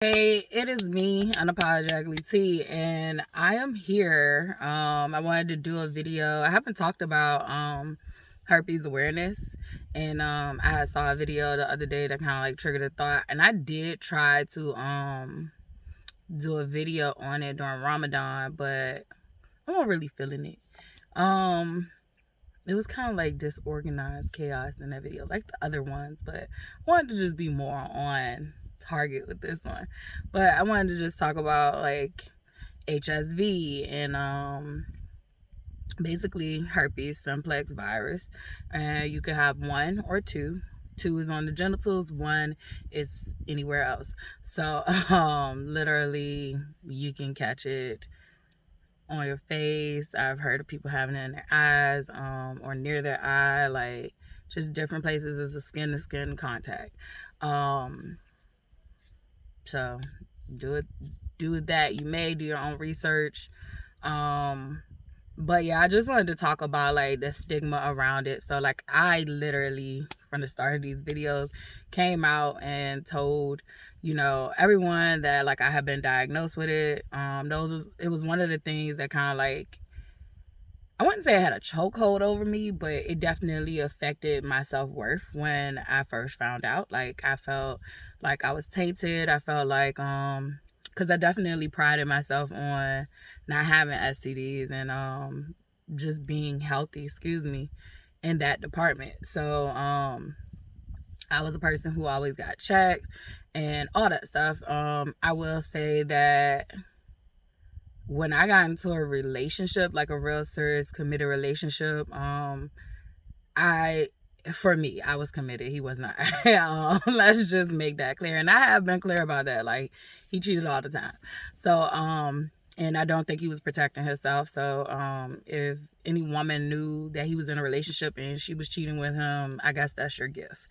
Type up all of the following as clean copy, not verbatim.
Hey, it is me, unapologetically T, and I am here. I wanted to do a video. I haven't talked about herpes awareness, and I had saw a video the other day that kind of like triggered a thought, and I did try to do a video on it during Ramadan, but I wasn't really feeling it. It was kind of like disorganized chaos in that video, like the other ones, but I wanted to just be more on target with this one. But I wanted to just talk about like HSV and basically herpes simplex virus. And you could have one or two. Two is on the genitals, one is anywhere else. So literally you can catch it on your face. I've heard of people having it in their eyes, or near their eye, like just different places as a skin to skin contact. So do that. You may do your own research. But yeah, I just wanted to talk about like the stigma around it. So like I literally from the start of these videos came out and told, you know, everyone that like I have been diagnosed with it. It was one of the things that kind of like, I wouldn't say it had a chokehold over me, but it definitely affected my self-worth when I first found out. Like I felt like I was tainted. I felt like because I definitely prided myself on not having STDs and just being healthy, in that department. So I was a person who always got checked and all that stuff. I will say that when I got into a relationship, like a real serious committed relationship, I was committed. He was not. Let's just make that clear. And I have been clear about that. Like he cheated all the time. So, and I don't think he was protecting himself. So, if any woman knew that he was in a relationship and she was cheating with him, I guess that's your gift.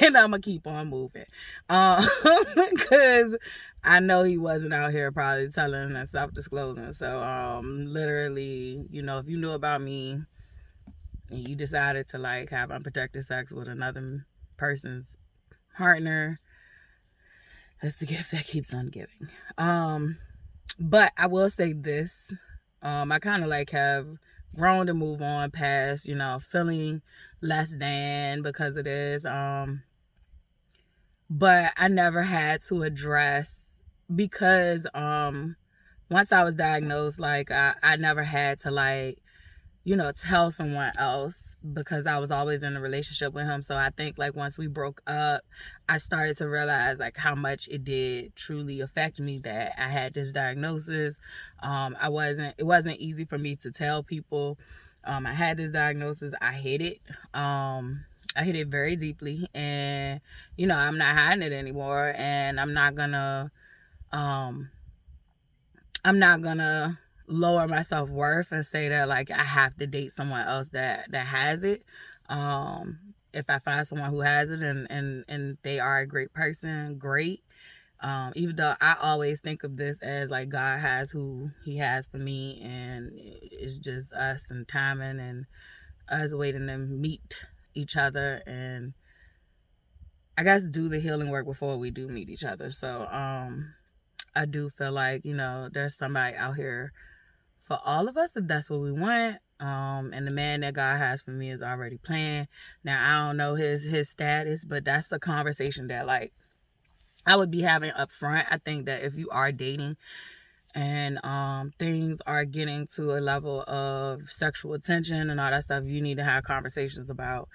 And I'm gonna keep on moving, because I know he wasn't out here probably telling and self-disclosing. So literally, you know, if you knew about me and you decided to like have unprotected sex with another person's partner, that's the gift that keeps on giving. But I will say this, I kind of like have grown to move on past, you know, feeling less than because of this. But I never had to address, because once I was diagnosed, like I never had to like, you know, tell someone else because I was always in a relationship with him. So I think like once we broke up, I started to realize like how much it did truly affect me that I had this diagnosis. It wasn't easy for me to tell people I had this diagnosis. I hid it. I hid it very deeply, and you know, I'm not hiding it anymore, and I'm not gonna lower my self-worth and say that like I have to date someone else that has it. If I find someone who has it and they are a great person, great. Even though I always think of this as like God has who he has for me, and it's just us and timing and us waiting to meet each other and I guess do the healing work before we do meet each other. So I do feel like, you know, there's somebody out here for all of us if that's what we want. And the man that God has for me is already planned. Now I don't know his status, but that's a conversation that like I would be having up front. I think that if you are dating and things are getting to a level of sexual attention and all that stuff, you need to have conversations about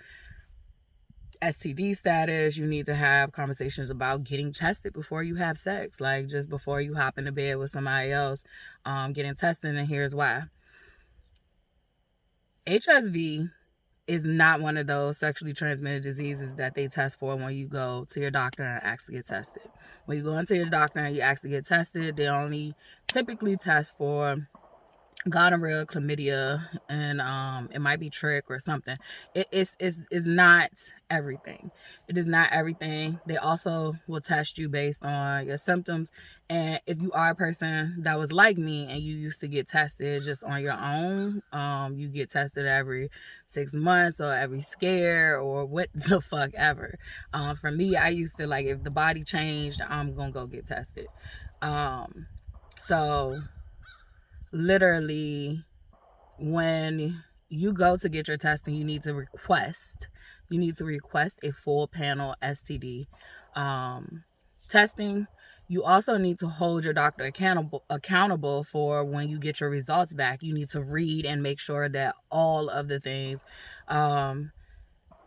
STD status. You need to have conversations about getting tested before you have sex, like just before you hop into bed with somebody else, getting tested. And here's why. HSV is not one of those sexually transmitted diseases that they test for when you go to your doctor and ask to get tested. When you go into your doctor and you ask to get tested, they only typically test for gonorrhea, chlamydia, and it might be trick or something. It's not everything. It is not everything. They also will test you based on your symptoms, and if you are a person that was like me and you used to get tested just on your own, you get tested every 6 months or every scare or what the fuck ever. For me, I used to, like, if the body changed, I'm gonna go get tested. So literally, when you go to get your testing, you need to request a full panel STD testing. You also need to hold your doctor accountable for when you get your results back. You need to read and make sure that all of the things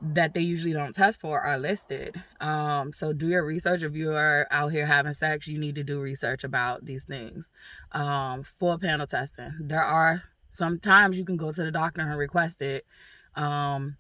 that they usually don't test for are listed. So do your research. If you are out here having sex, you need to do research about these things. Full panel testing. There are sometimes you can go to the doctor and request it, and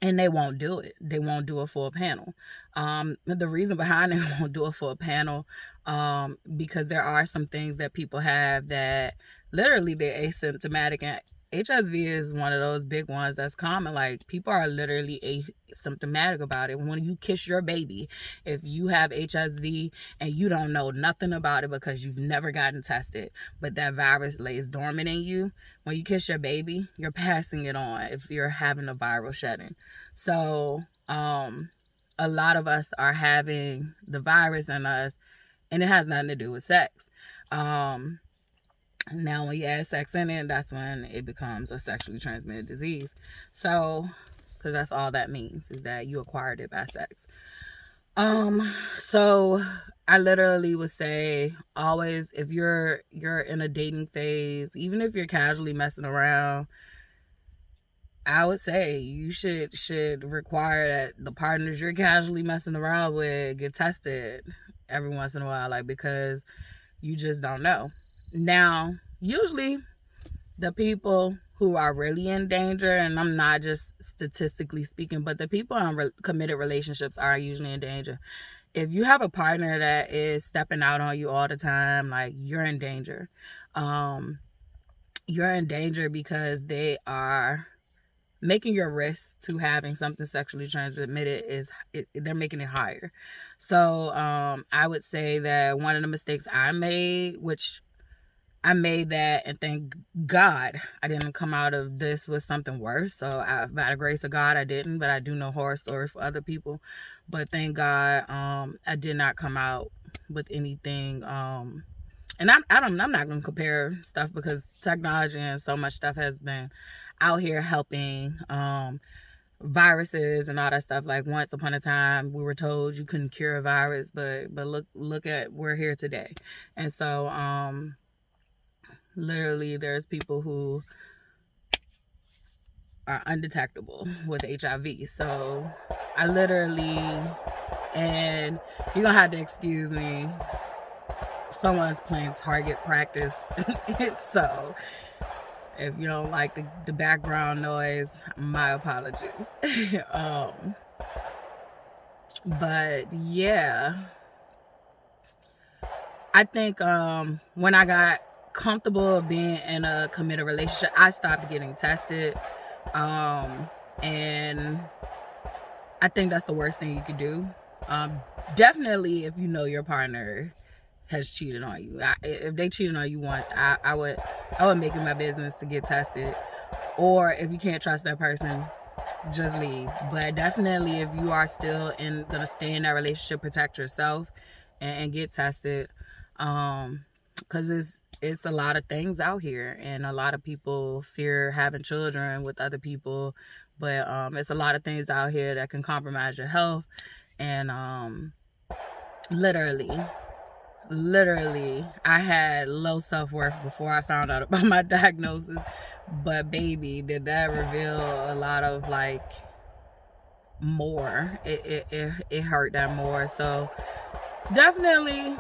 they won't do it. They won't do a full panel. The reason behind they won't do a full panel, because there are some things that people have that literally they're asymptomatic, and HSV is one of those big ones that's common. Like, people are literally asymptomatic about it. When you kiss your baby, if you have HSV and you don't know nothing about it because you've never gotten tested, but that virus lays dormant in you, when you kiss your baby, you're passing it on if you're having a viral shedding. So a lot of us are having the virus in us, and it has nothing to do with sex. Now, when you add sex in it, that's when it becomes a sexually transmitted disease. So, because that's all that means, is that you acquired it by sex. So I literally would say, always, if you're in a dating phase, even if you're casually messing around, I would say you should require that the partners you're casually messing around with get tested every once in a while, like, because you just don't know. Now, usually the people who are really in danger, and I'm not just statistically speaking, but the people in committed relationships are usually in danger. If you have a partner that is stepping out on you all the time, like, you're in danger. You're in danger because they are making your risk to having something sexually transmitted they're making it higher. So I would say that one of the mistakes I made, which I made that, and thank God I didn't come out of this with something worse. So by the grace of God, I didn't, but I do know horror stories for other people. But thank God I did not come out with anything. And I'm not going to compare stuff, because technology and so much stuff has been out here helping viruses and all that stuff. Like, once upon a time, we were told you couldn't cure a virus, but look at, we're here today. And so literally, there's people who are undetectable with HIV. So I literally, and you're gonna have to excuse me, someone's playing target practice. So if you don't like the background noise, my apologies. But yeah, I think when I got comfortable being in a committed relationship, I stopped getting tested. And I think that's the worst thing you could do. Definitely, if you know your partner has cheated on you. If they cheated on you once, I would make it my business to get tested. Or if you can't trust that person, just leave. But definitely, if you are still gonna stay in that relationship, protect yourself and get tested. Because it's a lot of things out here, and a lot of people fear having children with other people, but it's a lot of things out here that can compromise your health. And literally, I had low self-worth before I found out about my diagnosis, but baby, did that reveal a lot of, like, more. It hurt that more. So definitely,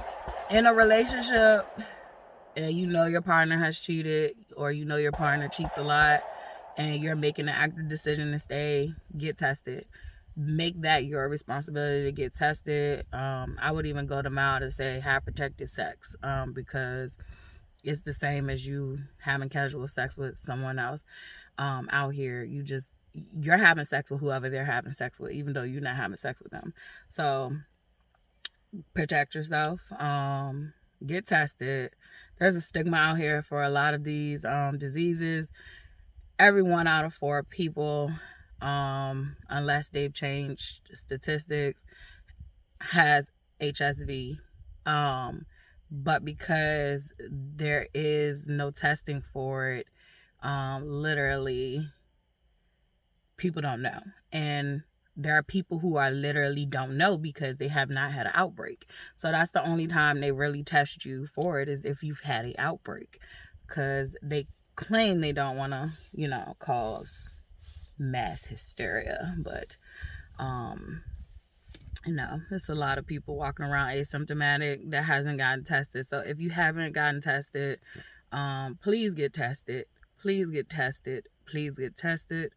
in a relationship, and you know your partner has cheated, or you know your partner cheats a lot, and you're making an active decision to stay, get tested. Make that your responsibility to get tested. I would even go the mile to say have protected sex, because it's the same as you having casual sex with someone else out here. You're having sex with whoever they're having sex with, even though you're not having sex with them. So protect yourself. Get tested. There's a stigma out here for a lot of these diseases. Every 1 out of 4 people, unless they've changed statistics, has HSV. But because there is no testing for it, literally people don't know. And there are people who are literally don't know because they have not had an outbreak. So that's the only time they really test you for it, is if you've had an outbreak, because they claim they don't want to, cause mass hysteria. But there's a lot of people walking around asymptomatic that hasn't gotten tested. So if you haven't gotten tested, please get tested. Please get tested. Please get tested.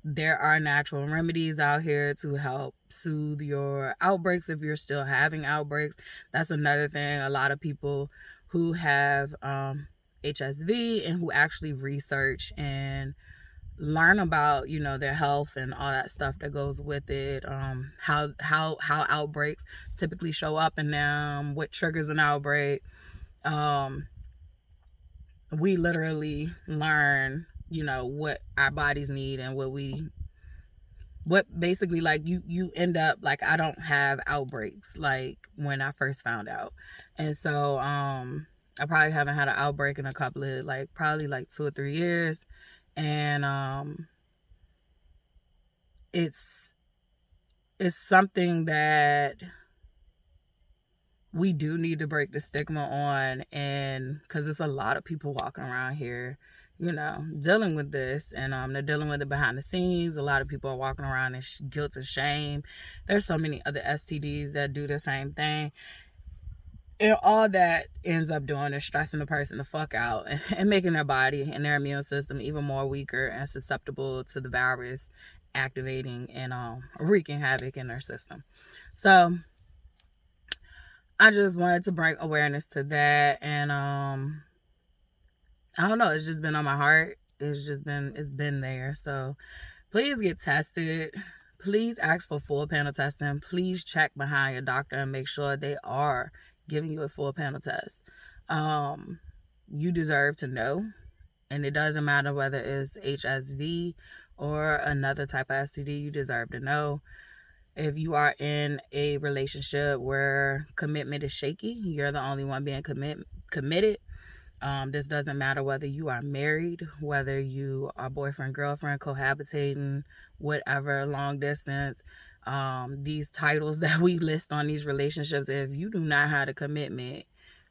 There are natural remedies out here to help soothe your outbreaks if you're still having outbreaks. That's another thing. A lot of people who have HSV and who actually research and learn about their health and all that stuff that goes with it, how outbreaks typically show up in them, what triggers an outbreak. We literally learn what our bodies need and what basically, like, you end up like, I don't have outbreaks like when I first found out. And so I probably haven't had an outbreak in a couple of probably 2 or 3 years. And it's something that we do need to break the stigma on, and because there's a lot of people walking around here dealing with this, and they're dealing with it behind the scenes. A lot of people are walking around in guilt and shame. There's so many other STDs that do the same thing. And all that ends up doing is stressing the person the fuck out and making their body and their immune system even more weaker and susceptible to the virus activating and wreaking havoc in their system. So I just wanted to bring awareness to that. And I don't know, it's just been on my heart. It's been there. So please get tested. Please ask for full panel testing. Please check behind your doctor and make sure they are giving you a full panel test. You deserve to know, and it doesn't matter whether it's HSV or another type of STD. You deserve to know. If you are in a relationship where commitment is shaky, you're the only one being committed. This doesn't matter whether you are married, whether you are boyfriend, girlfriend, cohabitating, whatever, long distance. These titles that we list on these relationships, if you do not have a commitment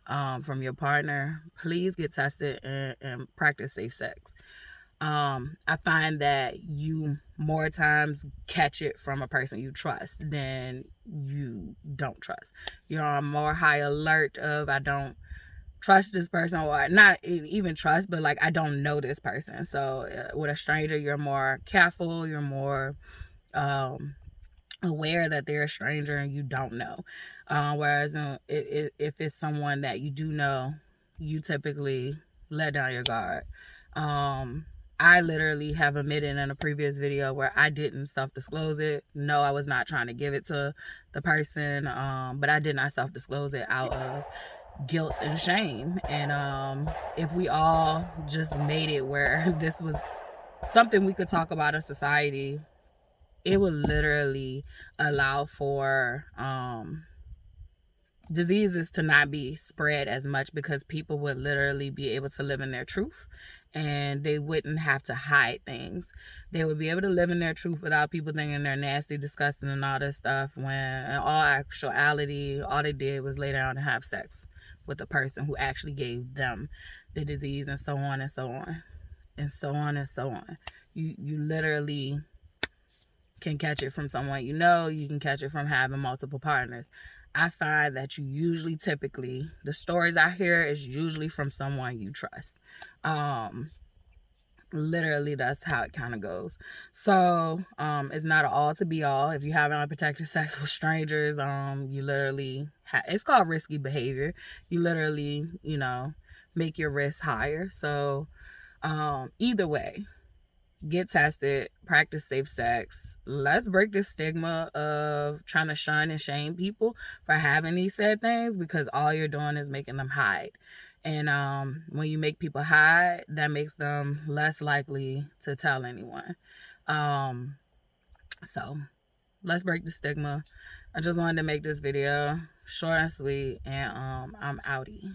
from your partner, please get tested and practice safe sex. I find that you more times catch it from a person you trust than you don't trust. You're on more high alert of, I don't trust this person, or not even trust, but I don't know this person. So with a stranger, you're more careful, you're more aware that they're a stranger and you don't know. Whereas if it's someone that you do know, you typically let down your guard. I literally have admitted in a previous video where I didn't self-disclose it. No, I was not trying to give it to the person, but I did not self-disclose it out of guilt and shame. And if we all just made it where this was something we could talk about in society, it would literally allow for diseases to not be spread as much, because people would literally be able to live in their truth and they wouldn't have to hide things. They would be able to live in their truth without people thinking they're nasty, disgusting, and all this stuff, when in all actuality, all they did was lay down and have sex with the person who actually gave them the disease, and so on and so on and so on and so on. You literally can catch it from someone you know. You can catch it from having multiple partners. I find that you usually, typically, the stories I hear is usually from someone you trust. Literally, that's how it kind of goes. So it's not all to be all. If you have unprotected sex with strangers, you literally it's called risky behavior. You literally, you know, make your risk higher. So either way, get tested, practice safe sex. Let's break the stigma of trying to shun and shame people for having these said things, because all you're doing is making them hide. And when you make people hide, that makes them less likely to tell anyone. So let's break the stigma. I just wanted to make this video short and sweet, and I'm outie.